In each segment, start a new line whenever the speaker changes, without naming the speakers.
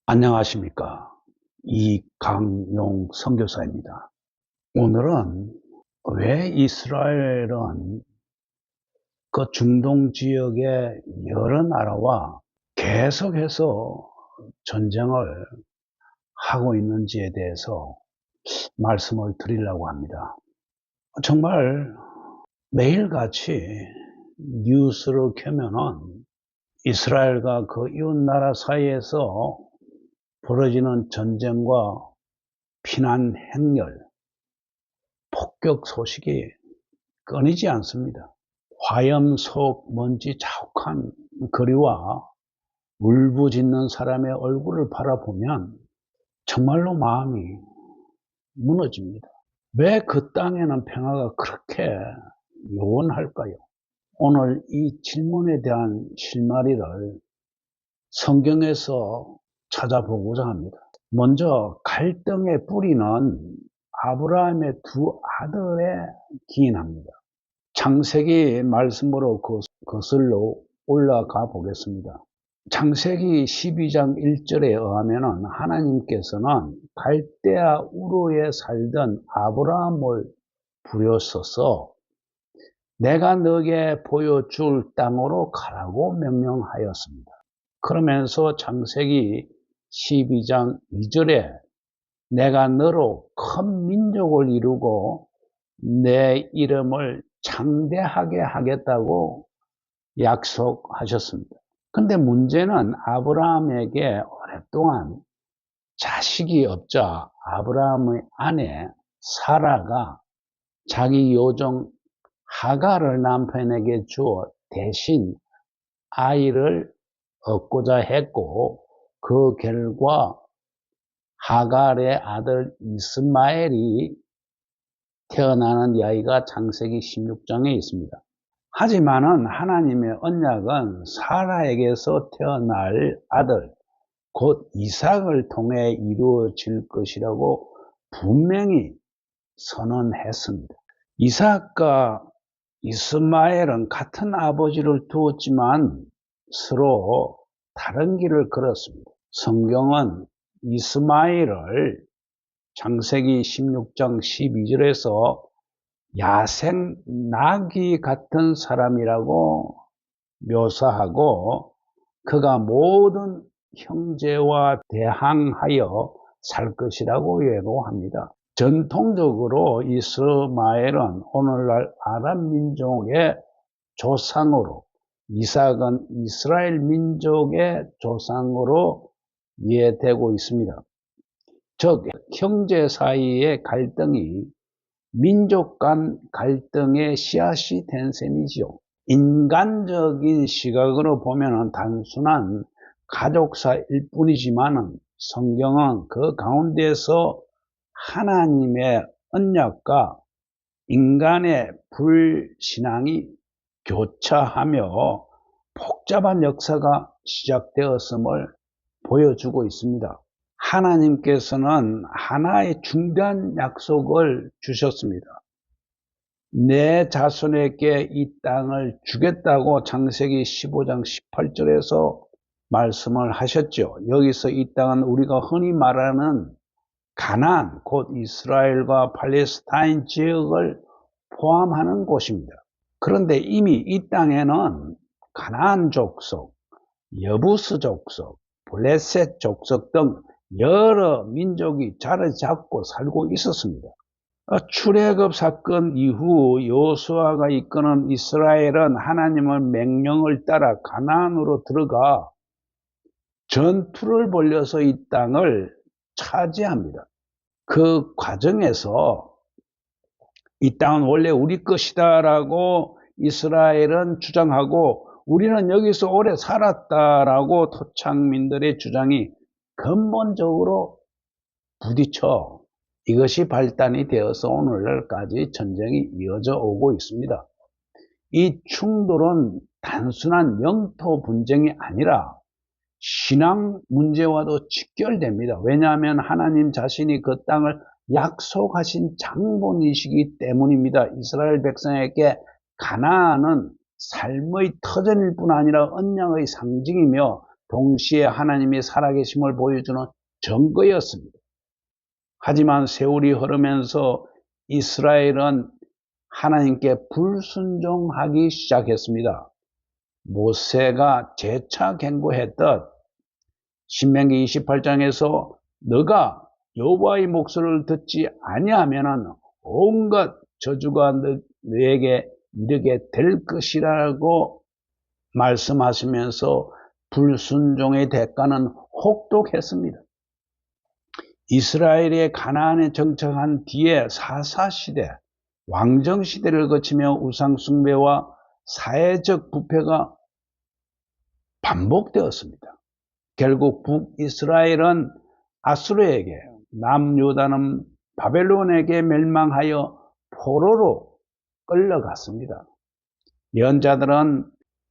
안녕하십니까. 이강용 선교사입니다. 오늘은 왜 이스라엘은 그 중동 지역의 여러 나라와 계속해서 전쟁을 하고 있는지에 대해서 말씀을 드리려고 합니다. 정말 매일같이 뉴스를 켜면은 이스라엘과 그 이웃나라 사이에서 벌어지는 전쟁과 피난 행렬, 폭격 소식이 끊이지 않습니다. 화염 속 먼지 자욱한 거리와 울부짖는 사람의 얼굴을 바라보면 정말로 마음이 무너집니다. 왜 그 땅에는 평화가 그렇게 요원할까요? 오늘 이 질문에 대한 실마리를 성경에서 찾아보고자 합니다. 먼저 갈등의 뿌리는 아브라함의 두 아들에 기인합니다. 창세기 말씀으로 거슬러 올라가 보겠습니다. 창세기 12장 1절에 의하면 하나님께서는 갈대아 우르에 살던 아브라함을 부르셔서 내가 너에게 보여줄 땅으로 가라고 명령하였습니다. 그러면서 창세기 12장 2절에 내가 너로 큰 민족을 이루고 내 이름을 창대하게 하겠다고 약속하셨습니다. 근데 문제는 아브라함에게 오랫동안 자식이 없자 아브라함의 아내 사라가 자기 요정 하갈을 남편에게 주어 대신 아이를 얻고자 했고, 그 결과 하갈의 아들 이스마엘이 태어나는 이야기가 창세기 16장에 있습니다. 하지만은 하나님의 언약은 사라에게서 태어날 아들, 곧 이삭을 통해 이루어질 것이라고 분명히 선언했습니다. 이삭과 이스마엘은 같은 아버지를 두었지만 서로 다른 길을 걸었습니다. 성경은 이스마엘을 창세기 16장 12절에서 야생 나귀 같은 사람이라고 묘사하고 그가 모든 형제와 대항하여 살 것이라고 예고합니다. 전통적으로 이스마엘은 오늘날 아랍 민족의 조상으로, 이삭은 이스라엘 민족의 조상으로 이해되고 있습니다. 즉 형제 사이의 갈등이 민족 간 갈등의 씨앗이 된 셈이지요. 인간적인 시각으로 보면 단순한 가족사일 뿐이지만 성경은 그 가운데서 하나님의 언약과 인간의 불신앙이 교차하며 복잡한 역사가 시작되었음을 보여주고 있습니다. 하나님께서는 하나의 중대한 약속을 주셨습니다. 내 자손에게 이 땅을 주겠다고 창세기 15장 18절에서 말씀을 하셨죠. 여기서 이 땅은 우리가 흔히 말하는 가나안, 곧 이스라엘과 팔레스타인 지역을 포함하는 곳입니다. 그런데 이미 이 땅에는 가나안 족속, 여부스 족속, 블레셋 족속 등 여러 민족이 자리 잡고 살고 있었습니다. 출애굽 사건 이후 여호수아가 이끄는 이스라엘은 하나님의 명령을 따라 가나안으로 들어가 전투를 벌여서 이 땅을 차지합니다. 그 과정에서 이 땅은 원래 우리 것이다라고 이스라엘은 주장하고 우리는 여기서 오래 살았다라고 토착민들의 주장이 근본적으로 부딪혀 이것이 발단이 되어서 오늘날까지 전쟁이 이어져 오고 있습니다. 이 충돌은 단순한 영토 분쟁이 아니라 신앙 문제와도 직결됩니다. 왜냐하면 하나님 자신이 그 땅을 약속하신 장본이시기 때문입니다. 이스라엘 백성에게 가나안은 삶의 터전일 뿐 아니라 언약의 상징이며 동시에 하나님이 살아계심을 보여주는 증거였습니다. 하지만 세월이 흐르면서 이스라엘은 하나님께 불순종하기 시작했습니다. 모세가 재차 경고했듯 신명기 28장에서 너가 여호와의 목소리를 듣지 아니하면은 온갖 저주가 너에게 이르게 될 것이라고 말씀하시면서 불순종의 대가는 혹독했습니다. 이스라엘의 가나안에 정착한 뒤에 사사시대, 왕정시대를 거치며 우상숭배와 사회적 부패가 반복되었습니다. 결국 북이스라엘은 아수르에게, 남유다는 바벨론에게 멸망하여 포로로 끌려갔습니다. 예언자들은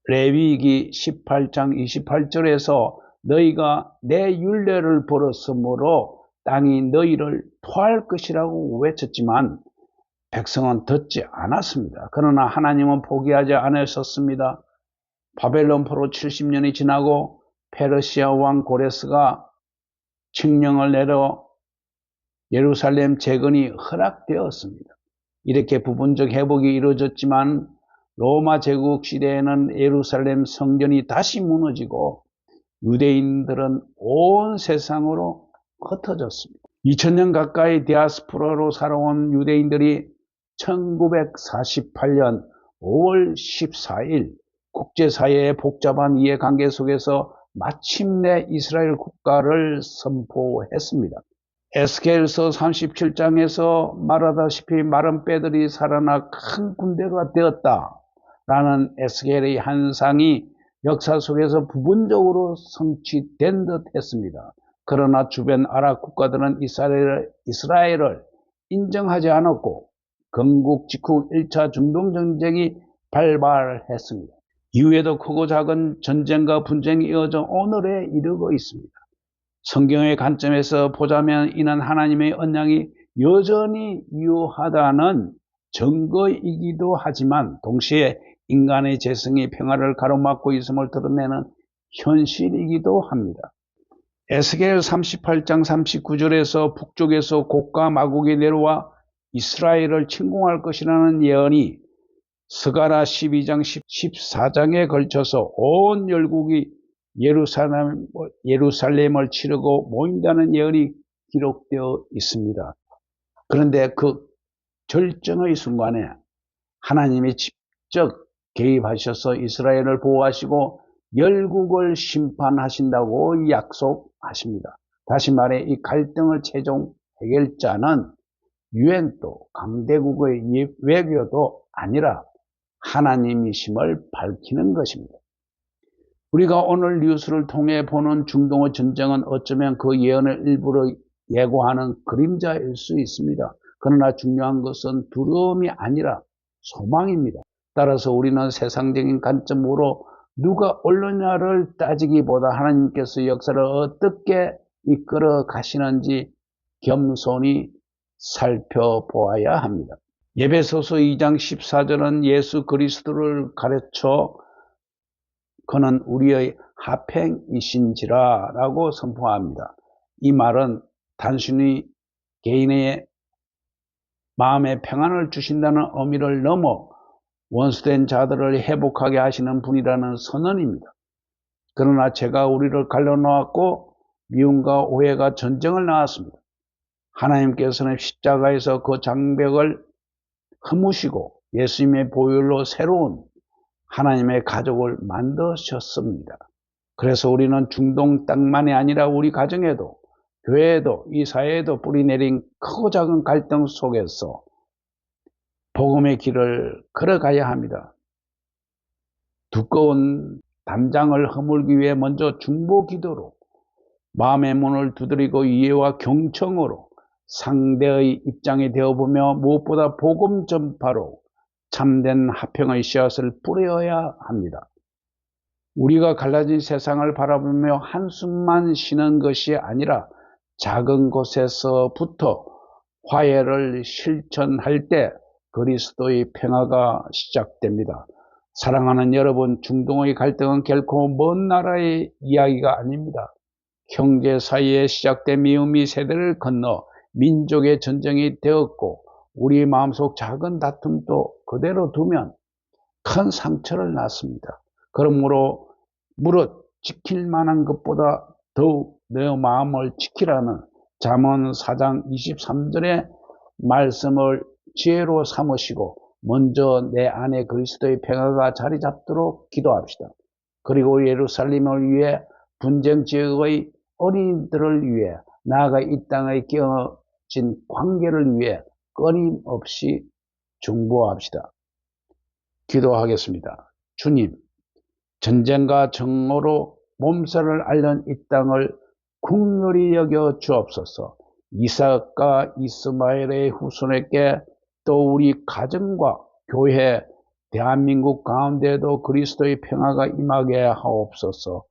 레위기 18장 28절에서 너희가 내 율례를 버렸으므로 땅이 너희를 토할 것이라고 외쳤지만 백성은 듣지 않았습니다. 그러나 하나님은 포기하지 않으셨습니다. 바벨론 포로 70년이 지나고 페르시아 왕 고레스가 칙령을 내려 예루살렘 재건이 허락되었습니다. 이렇게 부분적 회복이 이루어졌지만 로마 제국 시대에는 예루살렘 성전이 다시 무너지고 유대인들은 온 세상으로 흩어졌습니다. 2000년 가까이 디아스포라로 살아온 유대인들이 1948년 5월 14일 국제사회의 복잡한 이해관계 속에서 마침내 이스라엘 국가를 선포했습니다. 에스겔서 37장에서 말하다시피 마른 뼈들이 살아나 큰 군대가 되었다 라는 에스겔의 환상이 역사 속에서 부분적으로 성취된 듯 했습니다. 그러나 주변 아랍 국가들은 이스라엘을 인정하지 않았고 건국 직후 1차 중동전쟁이 발발했습니다. 이후에도 크고 작은 전쟁과 분쟁이 이어져 오늘에 이르고 있습니다. 성경의 관점에서 보자면 이는 하나님의 언약이 여전히 유효하다는 증거이기도 하지만 동시에 인간의 재성이 평화를 가로막고 있음을 드러내는 현실이기도 합니다. 에스겔 38장 39절에서 북쪽에서 곡과 마곡이 내려와 이스라엘을 침공할 것이라는 예언이 스가랴 12장 14장에 걸쳐서 온 열국이 예루살렘을 치르고 모인다는 예언이 기록되어 있습니다. 그런데 그 절정의 순간에 하나님이 직접 개입하셔서 이스라엘을 보호하시고 열국을 심판하신다고 약속하십니다. 다시 말해 이 갈등의 최종 해결자는 유엔도 강대국의 외교도 아니라 하나님이심을 밝히는 것입니다. 우리가 오늘 뉴스를 통해 보는 중동의 전쟁은 어쩌면 그 예언을 일부러 예고하는 그림자일 수 있습니다. 그러나 중요한 것은 두려움이 아니라 소망입니다. 따라서 우리는 세상적인 관점으로 누가 옳느냐를 따지기보다 하나님께서 역사를 어떻게 이끌어 가시는지 겸손히 살펴보아야 합니다. 에베소서 2장 14절은 예수 그리스도를 가르쳐 그는 우리의 합행이신지라 라고 선포합니다. 이 말은 단순히 개인의 마음에 평안을 주신다는 의미를 넘어 원수된 자들을 회복하게 하시는 분이라는 선언입니다. 그러나 죄가 우리를 갈라놓았고 미움과 오해가 전쟁을 낳았습니다. 하나님께서는 십자가에서 그 장벽을 허무시고 예수님의 보혈로 새로운 하나님의 가족을 만드셨습니다. 그래서 우리는 중동 땅만이 아니라 우리 가정에도 교회에도 이 사회에도 뿌리내린 크고 작은 갈등 속에서 복음의 길을 걸어가야 합니다. 두꺼운 담장을 허물기 위해 먼저 중보 기도로 마음의 문을 두드리고 이해와 경청으로 상대의 입장이 되어보며 무엇보다 복음 전파로 참된 화평의 씨앗을 뿌려야 합니다. 우리가 갈라진 세상을 바라보며 한숨만 쉬는 것이 아니라 작은 곳에서부터 화해를 실천할 때 그리스도의 평화가 시작됩니다. 사랑하는 여러분, 중동의 갈등은 결코 먼 나라의 이야기가 아닙니다. 형제 사이에 시작된 미움이 세대를 건너 민족의 전쟁이 되었고, 우리 마음속 작은 다툼도 그대로 두면 큰 상처를 낳습니다. 그러므로 무릇 지킬 만한 것보다 더욱 내 마음을 지키라는 잠언 4장 23절의 말씀을 지혜로 삼으시고 먼저 내 안에 그리스도의 평화가 자리 잡도록 기도합시다. 그리고 예루살렘을 위해 분쟁 지역의 어린이들을 위해 나아가 이 땅에 깨어진 관계를 위해 끊임없이 중보합시다. 기도하겠습니다. 주님, 전쟁과 정오로 몸살을 앓는 이 땅을 긍휼히 여겨 주옵소서. 이삭과 이스마엘의 후손에게 또 우리 가정과 교회, 대한민국 가운데도 그리스도의 평화가 임하게 하옵소서.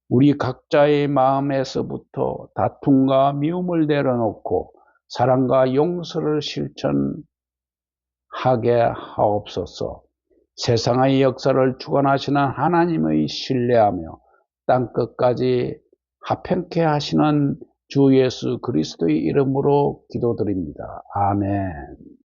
우리 각자의 마음에서부터 다툼과 미움을 내려놓고 사랑과 용서를 실천하게 하옵소서. 세상의 역사를 주관하시는 하나님의 신뢰하며 땅끝까지 화평케 하시는 주 예수 그리스도의 이름으로 기도드립니다. 아멘.